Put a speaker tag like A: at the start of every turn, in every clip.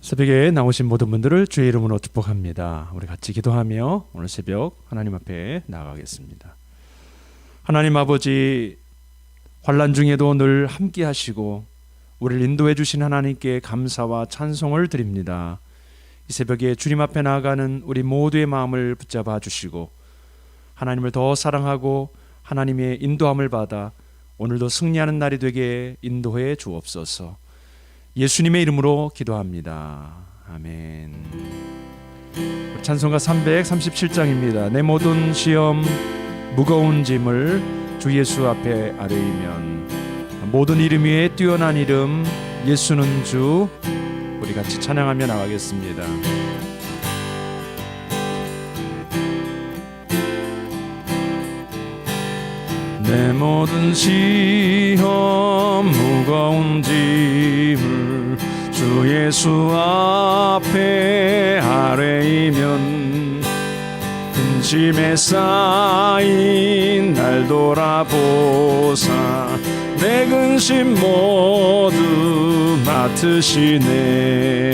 A: 새벽에 나오신 모든 분들을 주의 이름으로 축복합니다. 우리 같이 기도하며 오늘 새벽 하나님 앞에 나아가겠습니다. 하나님 아버지, 환난 중에도 늘 함께 하시고 우리를 인도해 주신 하나님께 감사와 찬송을 드립니다. 이 새벽에 주님 앞에 나아가는 우리 모두의 마음을 붙잡아 주시고 하나님을 더 사랑하고 하나님의 인도함을 받아 오늘도 승리하는 날이 되게 인도해 주옵소서. 예수님의 이름으로 기도합니다. 아멘. 찬송가 337장입니다. 내 모든 시험 무거운 짐을 주 예수 앞에 아뢰이면, 모든 이름 위에 뛰어난 이름 예수는 주. 우리 같이 찬양하며 나가겠습니다. 내 모든 시험 무거운 짐을 주 예수 앞에 아뢰이면, 근심에 쌓인 날 돌아보사 내 근심 모두 맡으시네.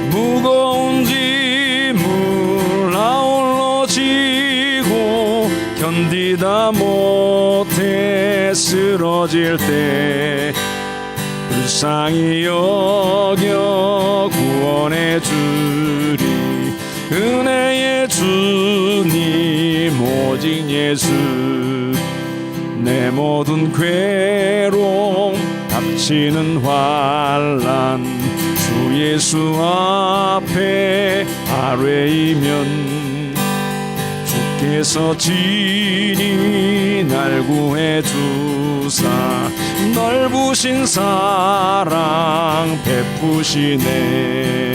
A: 무거운 짐을 아울러 지고 견디다 못해 쓰러질 때 불쌍히 여겨 구원해 주리. 은혜의 주님 오직 예수. 내 모든 괴로움 닥치는 환난 주 예수 앞에 아뢰이면, 주께서 친히 날 구해 주사 넓으신 사랑 베푸시네.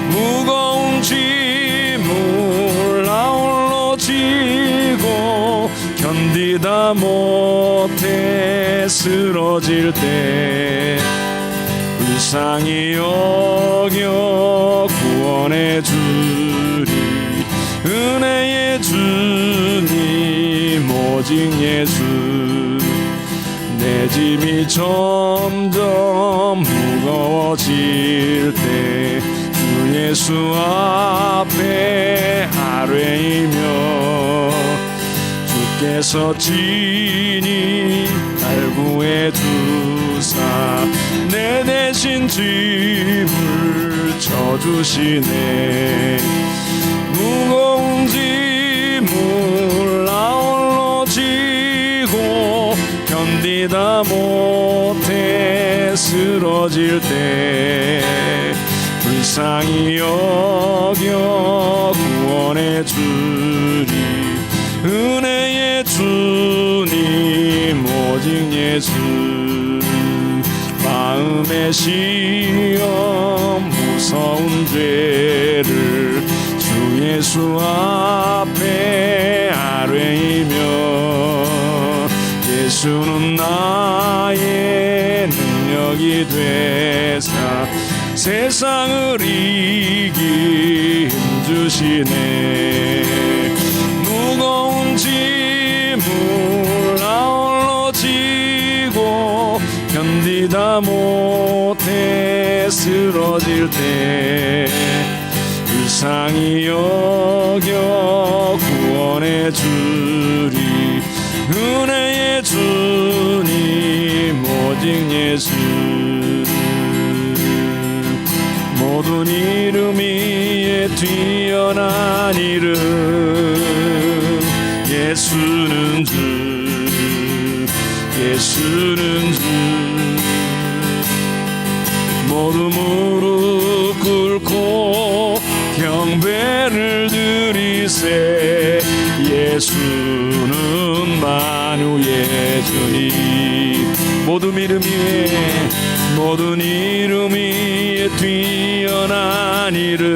A: 무거운 짐을 아울러 지고 견디다 못해 쓰러질 때 불쌍히 여겨 구원해 주리. 은혜의 주님 오직 예수. 내 짐이 점점 무거워질 때 주 예수 앞에 아뢰이며, 주께서 친히 날 구해 주사 내 대신 짐을 져주시네. 무거운 짐을 아울러 지고 견디다 못해 쓰러질 때 불쌍히 여겨 구원해 주리. 은혜의 주님 오직 예수. 마음의 시험 무서운 죄를 주 예수 앞에 아뢰이며, 예수는 나의 능력이 되사 세상을 이기 힘주시네. 무거운 짐을 아울러 지고 견디다 못해 쓰러질 때 불쌍히 여겨 구원해 주리. 은혜의 주님 오직 예수. 모든 이름 위에 뛰어난 이름 예수는 주. 예수는 주. 모두 무릎 꿇고 경배를 드리세. 예수는 만유의 주님. 모든 이름 위에, 모든 이름 위에 뛰어난 이름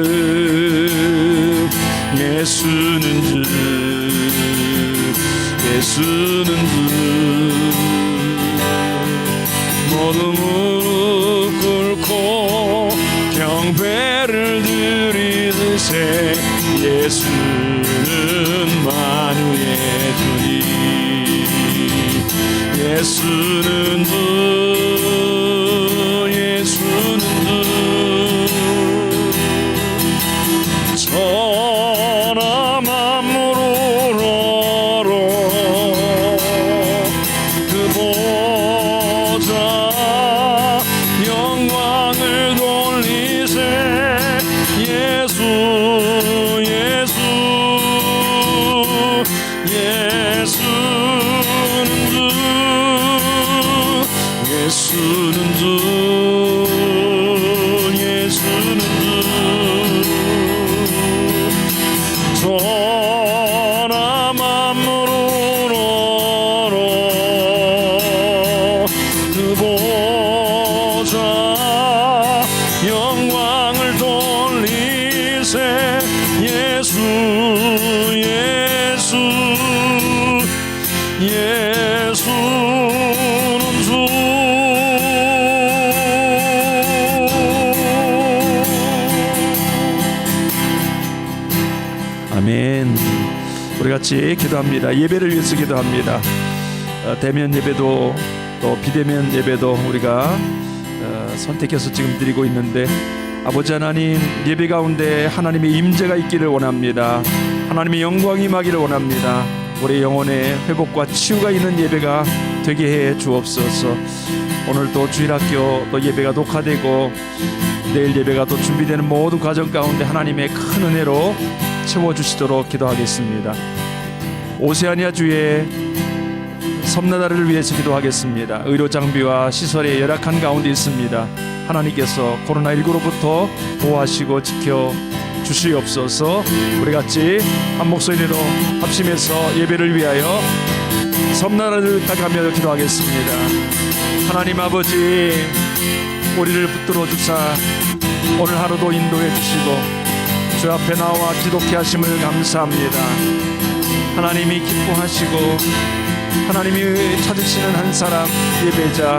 A: 예수는 주. 예수는 주. 모두 무릎 꿇고 경배를 드리세. 예수는 만유의 주님. 예수는 주. 예수는 주. 예수는 주 아멘. 우리 같이 기도합니다. 예배를 위해서 기도합니다. 대면 예배도 또 비대면 예배도 우리가 선택해서 지금 드리고 있는데 아버지 하나님, 예배 가운데 하나님의 임재가 있기를 원합니다. 하나님의 영광이 임하기를 원합니다. 우리 영혼의 회복과 치유가 있는 예배가 되게 해 주옵소서. 오늘 또 주일학교 또 예배가 녹화되고 내일 예배가 또 준비되는 모든 과정 가운데 하나님의 큰 은혜로 채워주시도록 기도하겠습니다. 오세아니아 주의 섬나라를 위해서 기도하겠습니다. 의료 장비와 시설의 열악한 가운데 있습니다. 하나님께서 코로나19로부터 보호하시고 지켜 주시옵소서. 우리 같이 한 목소리로 합심해서 예배를 위하여 섬나라를 따라가며 기도하겠습니다. 하나님 아버지, 우리를 붙들어 주사 오늘 하루도 인도해 주시고 주 앞에 나와 기독케 하심을 감사합니다. 하나님이 기뻐하시고 하나님이 찾으시는 한 사람 예배자,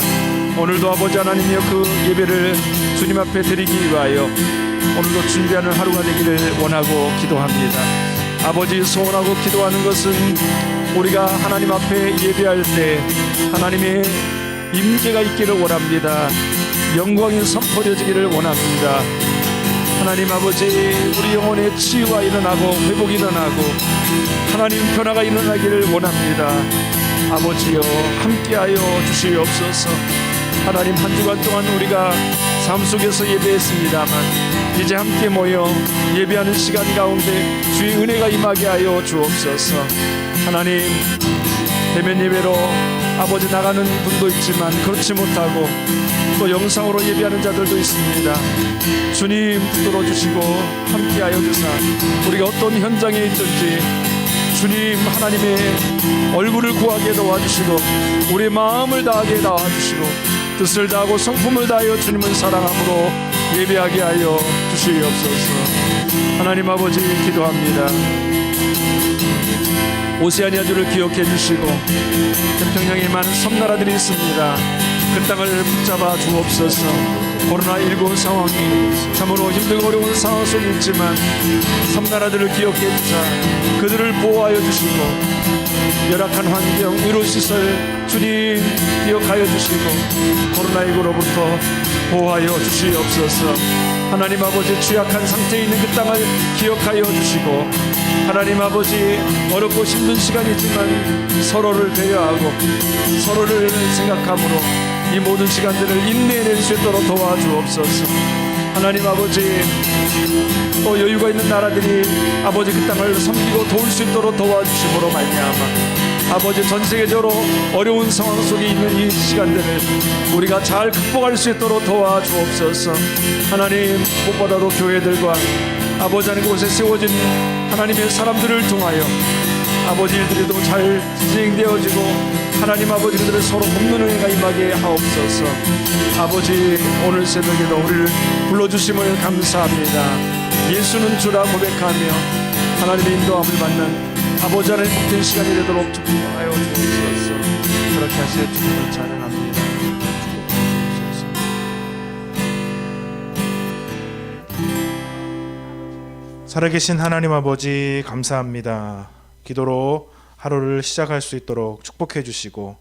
A: 오늘도 아버지 하나님이여 그 예배를 주님 앞에 드리기 위하여 오늘도 준비하는 하루가 되기를 원하고 기도합니다. 아버지, 소원하고 기도하는 것은 우리가 하나님 앞에 예배할 때 하나님의 임재가 있기를 원합니다. 영광이 선포되어지기를 원합니다. 하나님 아버지, 우리 영혼의 치유가 일어나고 회복이 일어나고 하나님 변화가 일어나기를 원합니다. 아버지여, 함께하여 주시옵소서. 하나님, 한 주간 동안 우리가 삶 속에서 예배했습니다만 이제 함께 모여 예배하는 시간 가운데 주의 은혜가 임하게 하여 주옵소서. 하나님, 대면 예배로 아버지 나가는 분도 있지만 그렇지 못하고 또 영상으로 예배하는 자들도 있습니다. 주님 붙들어 주시고 함께하여 주사 우리가 어떤 현장에 있든지 주님 하나님의 얼굴을 구하게 도와주시고 우리의 마음을 다하게 도와주시고 뜻을 다하고 성품을 다하여 주님을 사랑함으로 예배하게 하여 주시옵소서. 하나님 아버지, 기도합니다. 오세아니아 주를 기억해 주시고 태평양에 많은 섬나라들이 있습니다. 그 땅을 붙잡아 주옵소서. 코로나19 상황이 참으로 힘들고 어려운 상황 속에 있지만 섬나라들을 기억해 주사 그들을 보호하여 주시고 열악한 환경, 의료시설 주님 기억하여 주시고 코로나19로부터 보호하여 주시옵소서. 하나님 아버지, 취약한 상태에 있는 그 땅을 기억하여 주시고 하나님 아버지, 어렵고 힘든 시간이지만 서로를 배려하고 서로를 생각함으로 이 모든 시간들을 인내해낼 수 있도록 도와주옵소서. 하나님 아버지, 또 여유가 있는 나라들이 아버지 그 땅을 섬기고 도울 수 있도록 도와주심으로 말미암아 아버지, 전 세계적으로 어려운 상황 속에 있는 이 시간들을 우리가 잘 극복할 수 있도록 도와주옵소서. 하나님, 무엇보다도 교회들과 아버지 하나님 곳에 세워진 하나님의 사람들을 통하여 아버지 일들도 잘 진행되어지고 하나님 아버지 그들을 서로 돕는 은혜가 임하게 하옵소서. 아버지, 오늘 새벽에도 우리를 불러주심을 감사합니다. 예수는 주라 고백하며 하나님의 인도함을 받는 아버지 하나님 복된 시간이 되도록 축복하여 주옵소서. 그렇게 하시어 주님을 찬양합니다.
B: 살아계신 하나님 아버지, 감사합니다. 기도로 하루를 시작할 수 있도록 축복해 주시고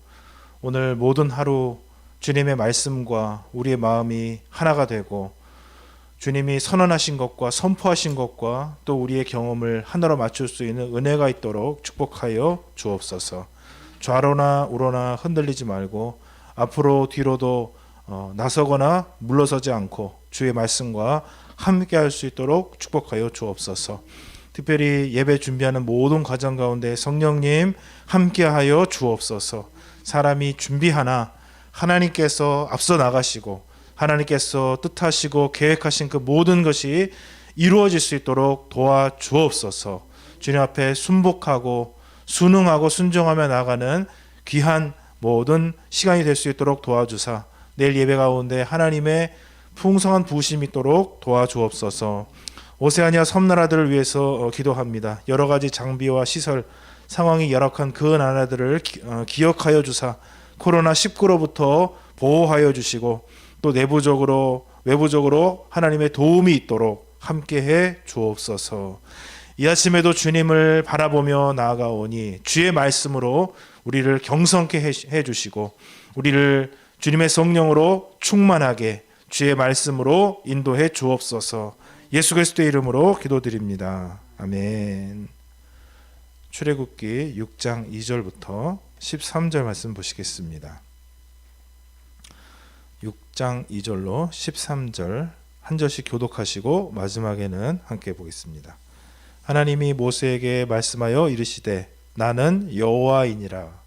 B: 오늘 모든 하루 주님의 말씀과 우리의 마음이 하나가 되고 주님이 선언하신 것과 선포하신 것과 또 우리의 경험을 하나로 맞출 수 있는 은혜가 있도록 축복하여 주옵소서. 좌로나 우로나 흔들리지 말고 앞으로 뒤로도 나서거나 물러서지 않고 주의 말씀과 함께 할 수 있도록 축복하여 주옵소서. 특별히 예배 준비하는 모든 과정 가운데 성령님 함께하여 주옵소서. 사람이 준비하나 하나님께서 앞서 나가시고 하나님께서 뜻하시고 계획하신 그 모든 것이 이루어질 수 있도록 도와주옵소서. 주님 앞에 순복하고 순응하고 순종하며 나가는 귀한 모든 시간이 될 수 있도록 도와주사 내일 예배 가운데 하나님의 풍성한 부으심이 있도록 도와주옵소서. 오세아니아 섬나라들을 위해서 기도합니다. 여러 가지 장비와 시설 상황이 열악한 그 나라들을 기억하여 주사 코로나19로부터 보호하여 주시고 또 내부적으로 외부적으로 하나님의 도움이 있도록 함께해 주옵소서. 이 아침에도 주님을 바라보며 나아가오니 주의 말씀으로 우리를 경성케 해 주시고 우리를 주님의 성령으로 충만하게 주의 말씀으로 인도해 주옵소서. 예수 그리스도의 이름으로 기도드립니다. 아멘. 출애굽기 6장 2절부터 13절 말씀 보시겠습니다. 6장 2절로 13절 한 절씩 교독하시고 마지막에는 함께 보겠습니다. 하나님이 모세에게 말씀하여 이르시되 나는 여호와이니라.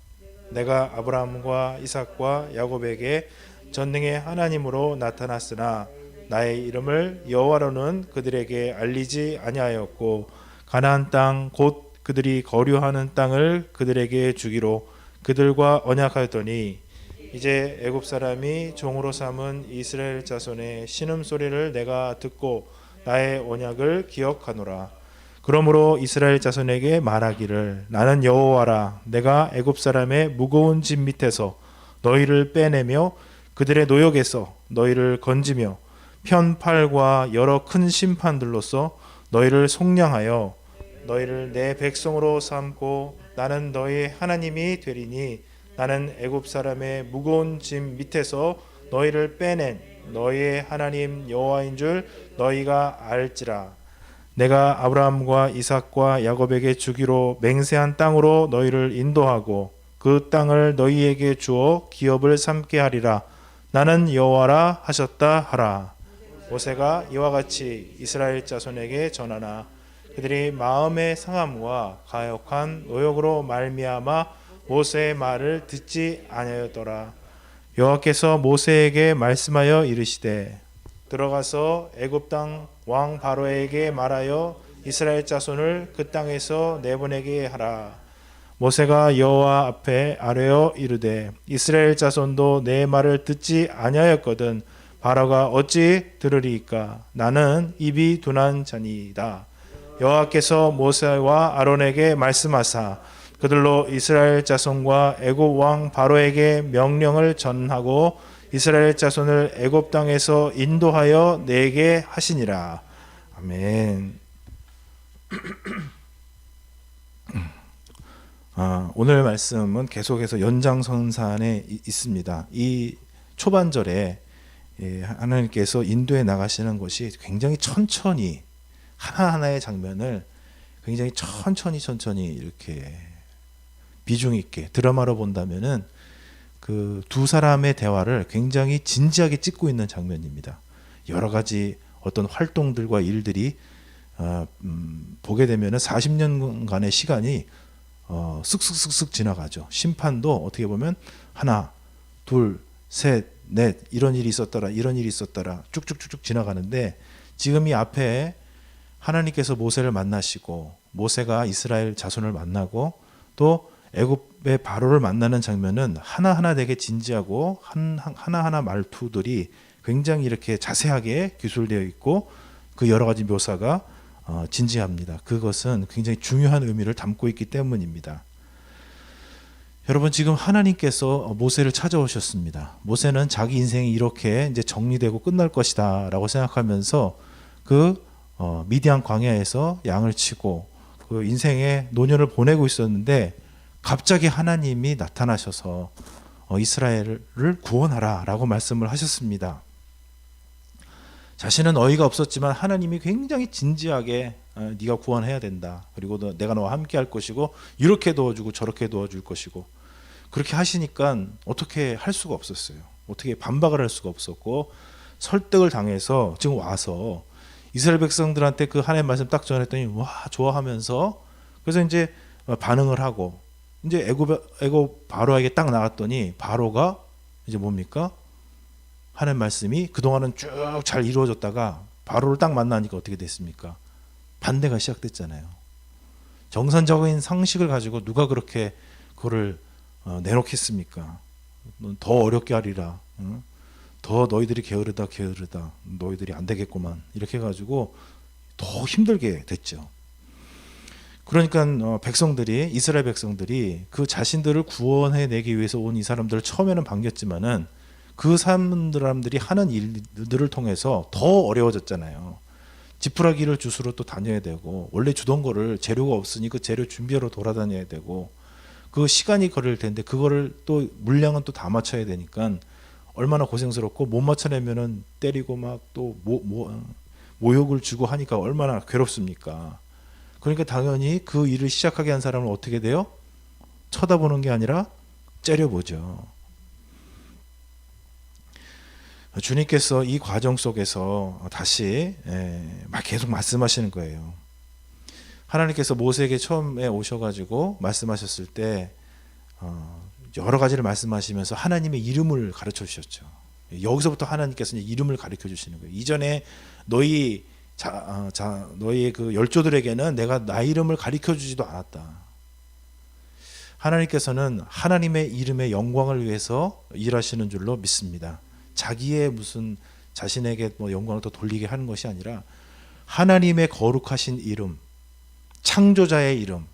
B: 내가 아브라함과 이삭과 야곱에게 전능의 하나님으로 나타났으나 나의 이름을 여호와로는 그들에게 알리지 아니하였고 가나안 땅 곧 그들이 거류하는 땅을 그들에게 주기로 그들과 언약하였더니 이제 애굽 사람이 종으로 삼은 이스라엘 자손의 신음소리를 내가 듣고 나의 언약을 기억하노라. 그러므로 이스라엘 자손에게 말하기를 나는 여호와라. 내가 애굽 사람의 무거운 짐 밑에서 너희를 빼내며 그들의 노역에서 너희를 건지며 편팔과 여러 큰 심판들로서 너희를 속량하여 너희를 내 백성으로 삼고 나는 너희 하나님이 되리니 나는 애굽 사람의 무거운 짐 밑에서 너희를 빼낸 너희의 하나님 여호와인 줄 너희가 알지라. 내가 아브라함과 이삭과 야곱에게 주기로 맹세한 땅으로 너희를 인도하고 그 땅을 너희에게 주어 기업을 삼게 하리라. 나는 여호와라 하셨다 하라. 모세가 이와 같이 이스라엘 자손에게 전하나 그들이 마음의 상함과 가혹한 노역으로 말미암아 모세의 말을 듣지 아니하였더라. 여호와께서 모세에게 말씀하여 이르시되 들어가서 애굽 땅 왕 바로에게 말하여 이스라엘 자손을 그 땅에서 내보내게 하라. 모세가 여호와 앞에 아뢰어 이르되 이스라엘 자손도 내 말을 듣지 아니하였거든 바로가 어찌 들으리이까. 나는 입이 둔한 자니이다. 여호와께서 모세와 아론에게 말씀하사 그들로 이스라엘 자손과 애굽 왕 바로에게 명령을 전하고 이스라엘 자손을 애굽 땅에서 인도하여 내게 하시니라. 아멘. 오늘 말씀은 계속해서 연장선상에 있습니다. 이 초반절에 하나님께서 인도해 나가시는 것이 굉장히 천천히 하나하나의 장면을 굉장히 천천히 이렇게 비중 있게 드라마로 본다면은 그 두 사람의 대화를 굉장히 진지하게 찍고 있는 장면입니다. 여러 가지 어떤 활동들과 일들이 보게 되면은 40년간의 시간이 쓱쓱쓱쓱 지나가죠. 심판도 어떻게 보면 하나, 둘, 셋, 넷 이런 일이 있었더라 쭉쭉쭉쭉 지나가는데 지금 이 앞에 하나님께서 모세를 만나시고 모세가 이스라엘 자손을 만나고 또 애굽의 바로를 만나는 장면은 하나하나 되게 진지하고 하나하나 말투들이 굉장히 이렇게 자세하게 기술되어 있고 그 여러 가지 묘사가 진지합니다. 그것은 굉장히 중요한 의미를 담고 있기 때문입니다. 여러분 지금 하나님께서 모세를 찾아오셨습니다. 모세는 자기 인생이 이렇게 이제 정리되고 끝날 것이다라고 생각하면서 그 미디안 광야에서 양을 치고 그 인생의 노년을 보내고 있었는데 갑자기 하나님이 나타나셔서 이스라엘을 구원하라라고 말씀을 하셨습니다. 자신은 어이가 없었지만 하나님이 굉장히 진지하게 네가 구원해야 된다. 그리고 내가 너와 함께 할 것이고 이렇게 도와주고 저렇게 도와줄 것이고 그렇게 하시니까 어떻게 할 수가 없었어요. 어떻게 반박을 할 수가 없었고 설득을 당해서 지금 와서 이스라엘 백성들한테 그 하나님의 말씀 딱 전했더니 와 좋아하면서 그래서 이제 반응을 하고 이제 애굽 바로에게 딱 나갔더니 바로가 이제 뭡니까? 하나님 말씀이 그동안은 쭉 잘 이루어졌다가 바로를 딱 만나니까 어떻게 됐습니까? 반대가 시작됐잖아요. 정상적인 상식을 가지고 누가 그렇게 그거를 내놓겠습니까? 더 어렵게 하리라. 더 너희들이 게으르다 너희들이 안 되겠구만 이렇게 해가지고 더 힘들게 됐죠. 그러니까 백성들이 이스라엘 백성들이 그 자신들을 구원해내기 위해서 온 이 사람들을 처음에는 반겼지만은 그 사람들이 하는 일들을 통해서 더 어려워졌잖아요. 지푸라기를 주스러 또 다녀야 되고 원래 주던 거를 재료가 없으니 그 재료 준비하러 돌아다녀야 되고 그 시간이 걸릴 텐데 그거를 또 물량은 또 다 맞춰야 되니까 얼마나 고생스럽고 못 맞춰내면은 때리고 막 또 모욕을 주고 하니까 얼마나 괴롭습니까? 그러니까 당연히 그 일을 시작하게 한 사람은 어떻게 돼요? 쳐다보는 게 아니라 째려보죠. 주님께서 이 과정 속에서 다시 계속 말씀하시는 거예요. 하나님께서 모세에게 처음에 오셔가지고 말씀하셨을 때 여러 가지를 말씀하시면서 하나님의 이름을 가르쳐 주셨죠. 여기서부터 하나님께서 이름을 가르쳐 주시는 거예요. 이전에 너희의 그 열조들에게는 내가 나 이름을 가르쳐 주지도 않았다. 하나님께서는 하나님의 이름의 영광을 위해서 일하시는 줄로 믿습니다. 자기의 무슨 자신에게 영광을 더 돌리게 하는 것이 아니라 하나님의 거룩하신 이름, 창조자의 이름.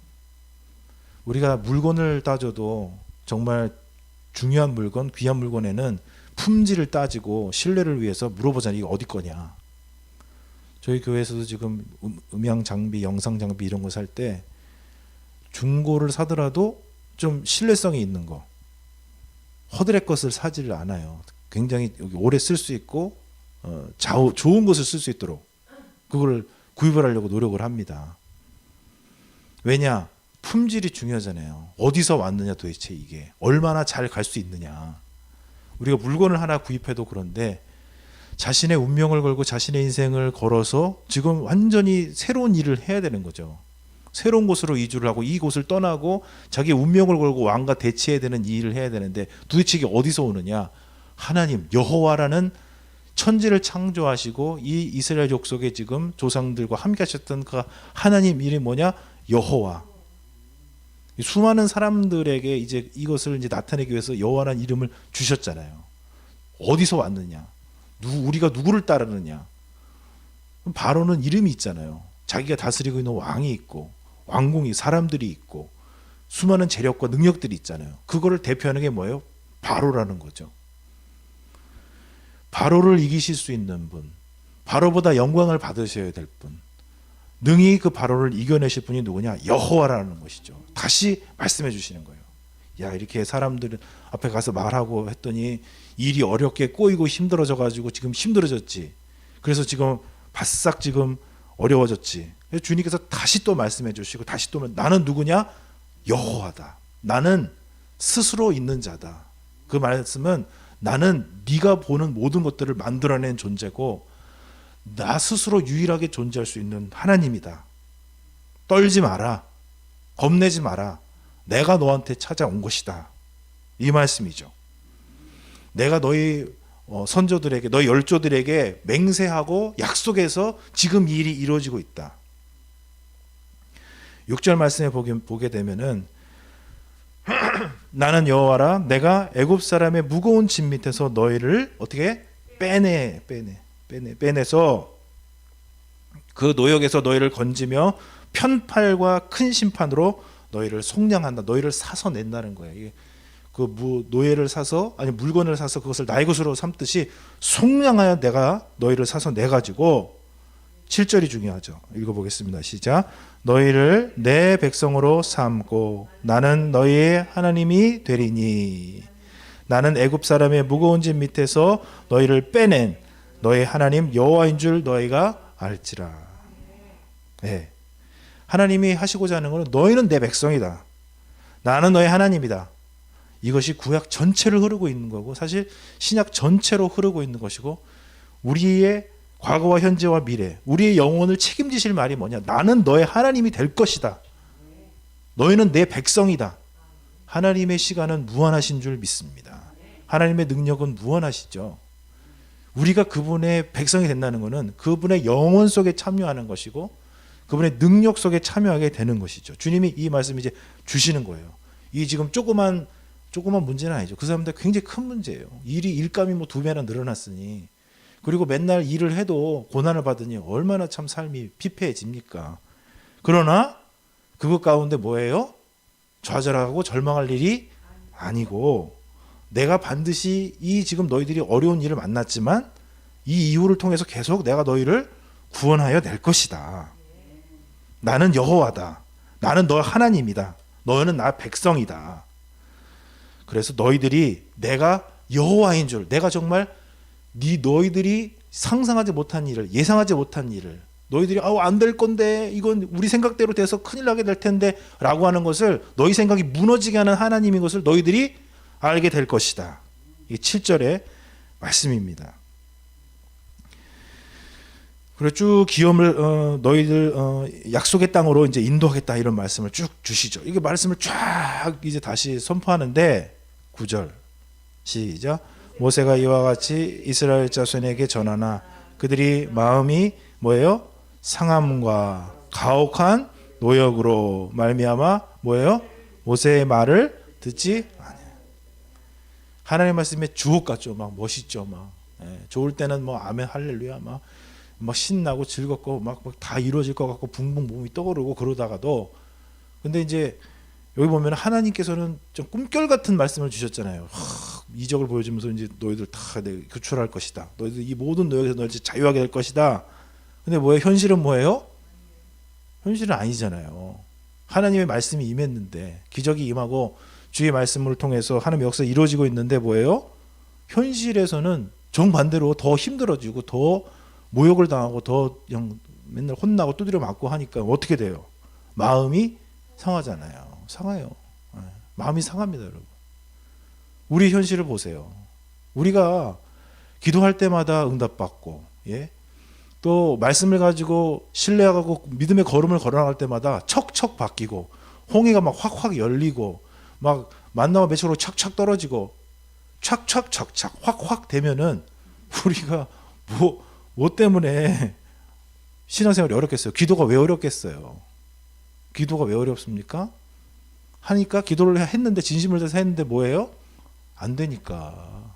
B: 우리가 물건을 따져도 정말 중요한 물건, 귀한 물건에는 품질을 따지고 신뢰를 위해서 물어보잖아요. 이거 어디 거냐. 저희 교회에서도 지금 음향 장비, 영상 장비 이런 거 살 때 중고를 사더라도 좀 신뢰성이 있는 거, 허드렛 것을 사지를 않아요. 굉장히 오래 쓸 수 있고 좋은 것을 쓸 수 있도록 그걸 구입을 하려고 노력을 합니다. 왜냐? 품질이 중요하잖아요. 어디서 왔느냐 도대체 이게 얼마나 잘 갈 수 있느냐. 우리가 물건을 하나 구입해도 그런데 자신의 운명을 걸고 자신의 인생을 걸어서 지금 완전히 새로운 일을 해야 되는 거죠. 새로운 곳으로 이주를 하고 이 곳을 떠나고 자기 운명을 걸고 왕과 대치해야 되는 이 일을 해야 되는데 도대체 이게 어디서 오느냐. 하나님 여호와라는 천지를 창조하시고 이 이스라엘 족속의 지금 조상들과 함께 하셨던 그 하나님 이름이 뭐냐? 여호와. 수많은 사람들에게 이제 이것을 이제 나타내기 위해서 여호와라는 이름을 주셨잖아요. 어디서 왔느냐? 우리가 누구를 따르느냐? 바로는 이름이 있잖아요. 자기가 다스리고 있는 왕이 있고 왕궁이 사람들이 있고 수많은 재력과 능력들이 있잖아요. 그거를 대표하는 게 뭐예요? 바로라는 거죠. 바로를 이기실 수 있는 분, 바로보다 영광을 받으셔야 될 분, 능히 그 바로를 이겨내실 분이 누구냐? 여호와라는 것이죠. 다시 말씀해 주시는 거예요. 야, 이렇게 사람들 앞에 가서 말하고 했더니 일이 어렵게 꼬이고 힘들어져 가지고 지금 힘들어졌지. 그래서 지금 바싹 지금 어려워졌지. 그래서 주님께서 다시 또 말씀해 주시고 다시 또 나는 누구냐? 여호와다. 나는 스스로 있는 자다. 그 말씀은 나는 네가 보는 모든 것들을 만들어낸 존재고 나 스스로 유일하게 존재할 수 있는 하나님이다. 떨지 마라. 겁내지 마라. 내가 너한테 찾아온 것이다. 이 말씀이죠. 내가 너희 선조들에게 너희 열조들에게 맹세하고 약속해서 지금 이 일이 이루어지고 있다. 6절 말씀에 보게 되면은 나는 여호와라 내가 애굽 사람의 무거운 짐 밑에서 너희를 어떻게 빼내서 그 노역에서 너희를 건지며 편팔과 큰 심판으로 너희를 속량한다. 너희를 사서 낸다는 거예요. 이게 그 노예를 사서 아니 물건을 사서 그것을 나의 것으로 삼듯이 속량하여 내가 너희를 사서 내 가지고 7절이 중요하죠. 읽어보겠습니다. 시작. 너희를 내 백성으로 삼고 나는 너희의 하나님이 되리니 나는 애굽 사람의 무거운 짐 밑에서 너희를 빼낸 너희 하나님 여호와인 줄 너희가 알지라. 네. 하나님이 하시고자 하는 것은 너희는 내 백성이다. 나는 너희 하나님이다. 이것이 구약 전체를 흐르고 있는 거고 사실 신약 전체로 흐르고 있는 것이고 우리의 과거와 현재와 미래 우리의 영혼을 책임지실 말이 뭐냐. 나는 너의 하나님이 될 것이다. 너희는 내 백성이다. 하나님의 시간은 무한하신 줄 믿습니다. 하나님의 능력은 무한하시죠. 우리가 그분의 백성이 된다는 것은 그분의 영혼 속에 참여하는 것이고 그분의 능력 속에 참여하게 되는 것이죠. 주님이 이 말씀 이제 주시는 거예요. 이 지금 조그만 문제는 아니죠. 그 사람들 굉장히 큰 문제예요. 일감이 2배나 늘어났으니 그리고 맨날 일을 해도 고난을 받으니 얼마나 참 삶이 피폐해집니까? 그러나 그것 가운데 뭐예요? 좌절하고 절망할 일이 아니고 내가 반드시 이 지금 너희들이 어려운 일을 만났지만 이 이유를 통해서 계속 내가 너희를 구원하여 낼 것이다. 나는 여호와다. 나는 너 하나님이다. 너희는 나 백성이다. 그래서 너희들이 내가 여호와인 줄, 내가 정말 너희들이 상상하지 못한 일을, 예상하지 못한 일을, 너희들이 안 될 건데 이건 우리 생각대로 돼서 큰일 나게 될 텐데 라고 하는 것을, 너희 생각이 무너지게 하는 하나님인 것을 너희들이 알게 될 것이다. 이게 7절의 말씀입니다. 그리고 쭉 기업을 너희들 약속의 땅으로 이제 인도하겠다 이런 말씀을 쭉 주시죠. 이게 말씀을 쫙 이제 다시 선포하는데 9절 시작. 모세가 이와 같이 이스라엘 자손에게 전하나 그들이 마음이 뭐예요? 상함과 가혹한 노역으로 말미암아 뭐예요? 모세의 말을 듣지 않아요. 하나님 말씀에 주옥 같죠. 막 멋있죠. 막 좋을 때는 뭐 아멘 할렐루야 막 신나고 즐겁고 막 다 이루어질 것 같고 붕붕 몸이 떠오르고 그러다가도 근데 이제 여기 보면 하나님께서는 좀 꿈결 같은 말씀을 주셨잖아요. 이적을 보여주면서 이제 너희들 다 구출할 것이다. 너희들 이 모든 노역에서 너희들 자유하게 될 것이다. 근데 뭐예요? 현실은 뭐예요? 현실은 아니잖아요. 하나님의 말씀이 임했는데 기적이 임하고 주의 말씀을 통해서 하나님의 역사가 이루어지고 있는데 뭐예요? 현실에서는 정반대로 더 힘들어지고 더 모욕을 당하고 더 맨날 혼나고 두드려 맞고 하니까 어떻게 돼요? 마음이 상하잖아요. 상해요. 마음이 상합니다, 여러분. 우리 현실을 보세요. 우리가 기도할 때마다 응답받고, 또 말씀을 가지고 신뢰하고 믿음의 걸음을 걸어나갈 때마다 척척 바뀌고, 홍해가 막 확확 열리고, 막 만나와 매초로 착착 떨어지고, 착착착착 확확 되면은 우리가 뭐 때문에 신앙생활이 어렵겠어요? 기도가 왜 어렵겠어요? 기도가 왜 어렵습니까? 하니까 기도를 했는데 진심을 다해서 했는데 뭐예요? 안 되니까.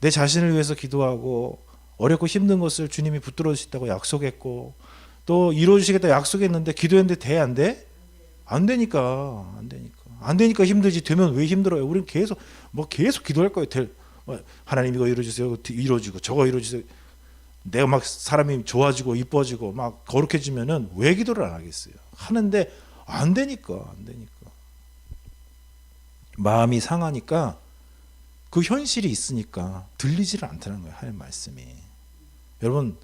B: 내 자신을 위해서 기도하고 어렵고 힘든 것을 주님이 붙들어 주시다고 약속했고 또 이루어 주시겠다 약속했는데 기도했는데 돼? 안 돼? 안 되니까. 안 되니까 힘들지. 되면 왜 힘들어요? 우리는 계속 기도할 거예요. 하나님 이거 이루어주세요. 이루어지고 저거 이루어주세요. 내가 막 사람이 좋아지고 이뻐지고 막 거룩해지면은 왜 기도를 안 하겠어요? 하는데 안 되니까. 마음이 상하니까 그 현실이 있으니까 들리지를 않다는 거예요. 하나님 말씀이. 여러분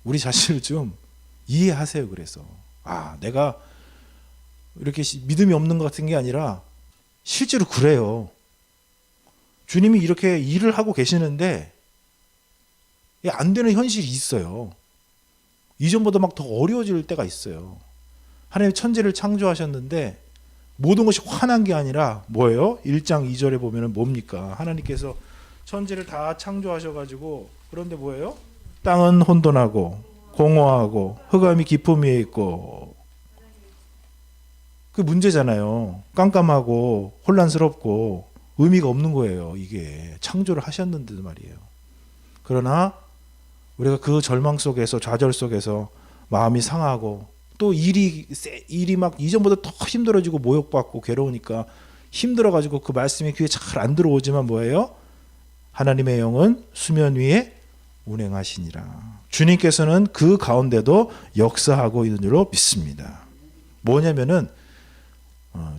B: 우리 자신을 좀 이해하세요. 그래서 내가 이렇게 믿음이 없는 것 같은 게 아니라 실제로 그래요. 주님이 이렇게 일을 하고 계시는데 안 되는 현실이 있어요. 이전보다 막 더 어려워질 때가 있어요. 하나님 천지를 창조하셨는데 모든 것이 환한 게 아니라 뭐예요? 1장 2절에 보면은 뭡니까? 하나님께서 천지를 다 창조하셔가지고 그런데 뭐예요? 땅은 혼돈하고 공허하고 흑암이 깊음 위에 있고 그 문제잖아요. 깜깜하고 혼란스럽고 의미가 없는 거예요. 이게 창조를 하셨는데도 말이에요. 그러나 우리가 그 절망 속에서 좌절 속에서 마음이 상하고 또 일이 막 이전보다 더 힘들어지고 모욕받고 괴로우니까 힘들어가지고 그 말씀이 귀에 잘 안 들어오지만 뭐예요? 하나님의 영은 수면 위에 운행하시니라. 주님께서는 그 가운데도 역사하고 있는 줄로 믿습니다. 뭐냐면은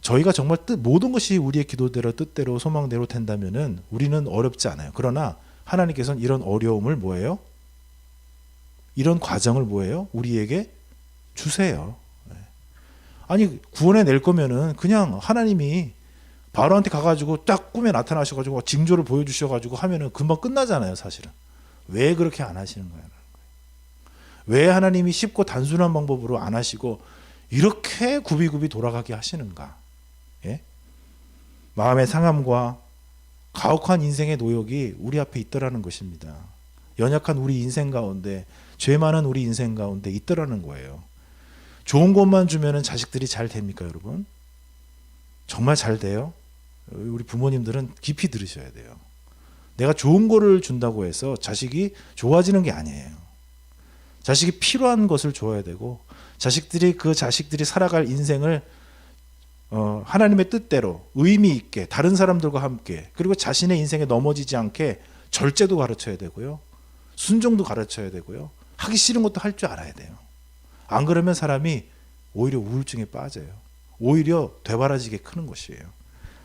B: 저희가 정말 모든 것이 우리의 기도대로 뜻대로 소망대로 된다면은 우리는 어렵지 않아요. 그러나 하나님께서는 이런 어려움을 뭐예요? 이런 과정을 뭐예요? 우리에게 주세요. 아니 구원해 낼 거면은 그냥 하나님이 바로한테 가가지고 딱 꿈에 나타나셔가지고 징조를 보여주셔가지고 하면은 금방 끝나잖아요. 사실은 왜 그렇게 안 하시는 거예요? 왜 하나님이 쉽고 단순한 방법으로 안 하시고 이렇게 굽이굽이 돌아가게 하시는가? 마음의 상함과 가혹한 인생의 노역이 우리 앞에 있더라는 것입니다. 연약한 우리 인생 가운데, 죄 많은 우리 인생 가운데 있더라는 거예요. 좋은 것만 주면은 자식들이 잘 됩니까, 여러분? 정말 잘 돼요? 우리 부모님들은 깊이 들으셔야 돼요. 내가 좋은 거를 준다고 해서 자식이 좋아지는 게 아니에요. 자식이 필요한 것을 줘야 되고 그 자식들이 살아갈 인생을 하나님의 뜻대로 의미 있게 다른 사람들과 함께 그리고 자신의 인생에 넘어지지 않게 절제도 가르쳐야 되고요. 순종도 가르쳐야 되고요. 하기 싫은 것도 할 줄 알아야 돼요. 안 그러면 사람이 오히려 우울증에 빠져요. 오히려 되바라지게 크는 것이에요.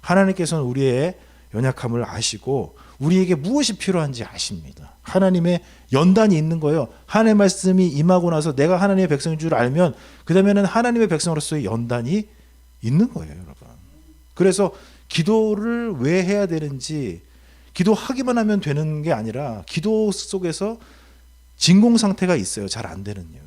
B: 하나님께서는 우리의 연약함을 아시고 우리에게 무엇이 필요한지 아십니다. 하나님의 연단이 있는 거예요. 하나님의 말씀이 임하고 나서 내가 하나님의 백성인 줄 알면 그 다음에는 하나님의 백성으로서의 연단이 있는 거예요, 여러분. 그래서 기도를 왜 해야 되는지, 기도하기만 하면 되는 게 아니라 기도 속에서 진공 상태가 있어요. 잘 안 되는요.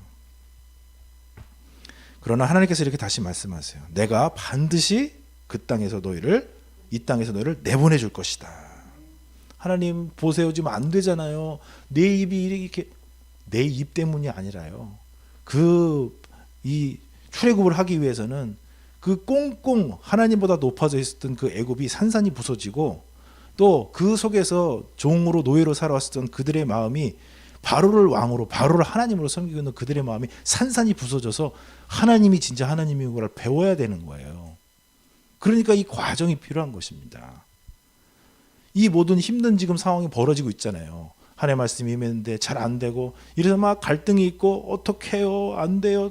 B: 그러나 하나님께서 이렇게 다시 말씀하세요. 내가 반드시 이 땅에서 너희를 내보내 줄 것이다. 하나님 보세요. 지금 안 되잖아요. 내 입이 이렇게, 내 입 때문이 아니라요. 이 출애굽을 하기 위해서는 그 꽁꽁 하나님보다 높아져 있었던 그 애굽이 산산이 부서지고 또 그 속에서 종으로 노예로 살아왔었던 그들의 마음이 바로를 왕으로, 바로를 하나님으로 섬기고 있는 그들의 마음이 산산이 부서져서 하나님이 진짜 하나님인 걸 배워야 되는 거예요. 그러니까 이 과정이 필요한 것입니다. 이 모든 힘든 지금 상황이 벌어지고 있잖아요. 하나님의 말씀이 임했는데 잘 안 되고 이래서 막 갈등이 있고 어떻게 해요? 안 돼요.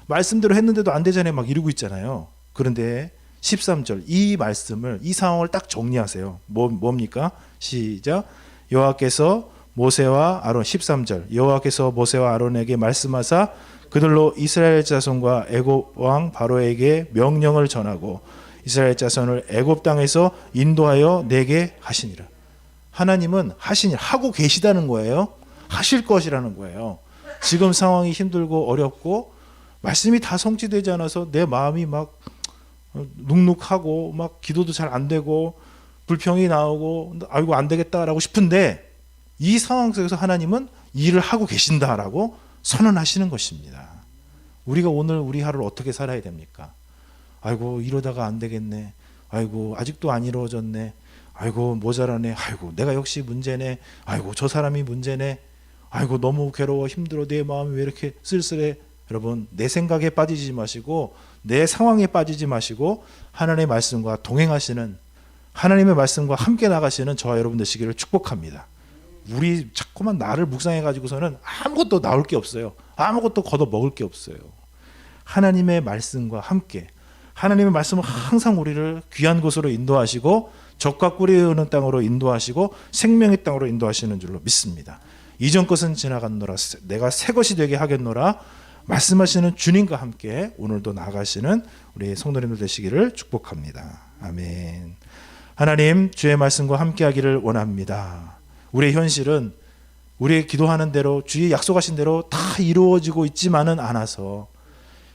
B: 말씀대로 했는데도 안 되잖아요. 막 이러고 있잖아요. 그런데 13절 이 말씀을, 이 상황을 딱 정리하세요. 뭡니까? 시작. 여호와께서 모세와 아론, 13절 여호와께서 모세와 아론에게 말씀하사 그들로 이스라엘 자손과 애굽 왕 바로에게 명령을 전하고 이스라엘 자손을 애굽 땅에서 인도하여 내게 하시니라. 하나님은 하고 계시다는 거예요. 하실 것이라는 거예요. 지금 상황이 힘들고 어렵고 말씀이 다 성취되지 않아서 내 마음이 막 눅눅하고 막 기도도 잘 안 되고 불평이 나오고 아이고 안 되겠다라고 싶은데 이 상황 속에서 하나님은 일을 하고 계신다라고 선언하시는 것입니다. 우리가 오늘 우리 하루를 어떻게 살아야 됩니까? 아이고 이러다가 안 되겠네. 아이고 아직도 안 이루어졌네. 아이고 모자라네. 아이고 내가 역시 문제네. 아이고 저 사람이 문제네. 아이고 너무 괴로워 힘들어. 내 마음이 왜 이렇게 쓸쓸해. 여러분 내 생각에 빠지지 마시고 내 상황에 빠지지 마시고 하나님의 말씀과 동행하시는, 하나님의 말씀과 함께 나가시는 저와 여러분 되시기를 축복합니다. 우리 자꾸만 나를 묵상해 가지고서는 아무것도 나올 게 없어요. 아무것도 걷어 먹을 게 없어요. 하나님의 말씀과 함께, 하나님의 말씀은 항상 우리를 귀한 곳으로 인도하시고 적과 꿀이 흐르는 땅으로 인도하시고 생명의 땅으로 인도하시는 줄로 믿습니다. 이전 것은 지나갔노라 내가 새 것이 되게 하겠노라 말씀하시는 주님과 함께 오늘도 나아가시는 우리 성도님들 되시기를 축복합니다. 아멘. 하나님 주의 말씀과 함께 하기를 원합니다. 우리의 현실은 우리의 기도하는 대로 주의 약속하신 대로 다 이루어지고 있지만은 않아서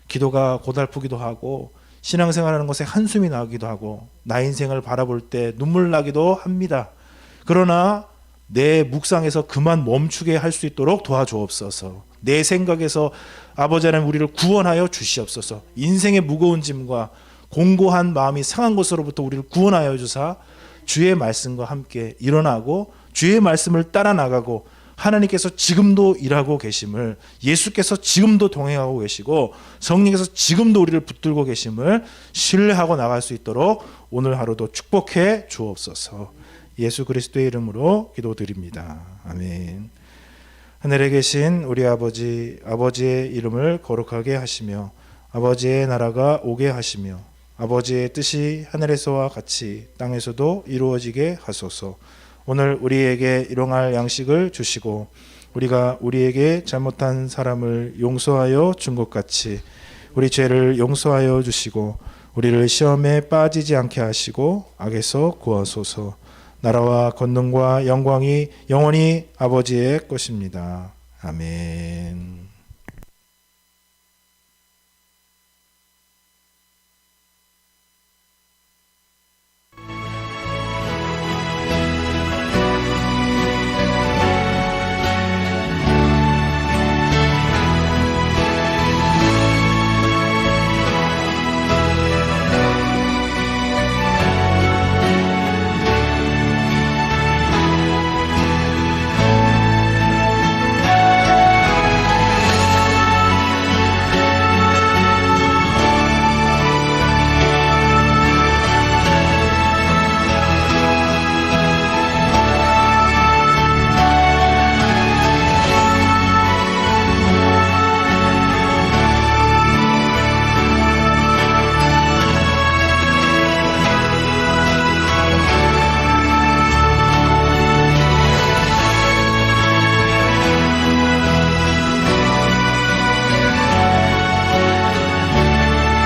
B: 기도가 고달프기도 하고 신앙생활하는 것에 한숨이 나기도 하고 나 인생을 바라볼 때 눈물 나기도 합니다. 그러나 내 묵상에서 그만 멈추게 할 수 있도록 도와주옵소서. 내 생각에서 아버지 하나님 우리를 구원하여 주시옵소서. 인생의 무거운 짐과 공고한 마음이 상한 것으로부터 우리를 구원하여 주사 주의 말씀과 함께 일어나고 주의 말씀을 따라 나가고 하나님께서 지금도 일하고 계심을, 예수께서 지금도 동행하고 계시고 성령께서 지금도 우리를 붙들고 계심을 신뢰하고 나갈 수 있도록 오늘 하루도 축복해 주옵소서. 예수 그리스도의 이름으로 기도드립니다. 아멘. 하늘에 계신 우리 아버지의 이름을 거룩하게 하시며 아버지의 나라가 오게 하시며 아버지의 뜻이 하늘에서와 같이 땅에서도 이루어지게 하소서. 오늘 우리에게 일용할 양식을 주시고 우리가 우리에게 잘못한 사람을 용서하여 준 것 같이 우리 죄를 용서하여 주시고 우리를 시험에 빠지지 않게 하시고 악에서 구하소서. 나라와 권능과 영광이 영원히 아버지의 것입니다. 아멘.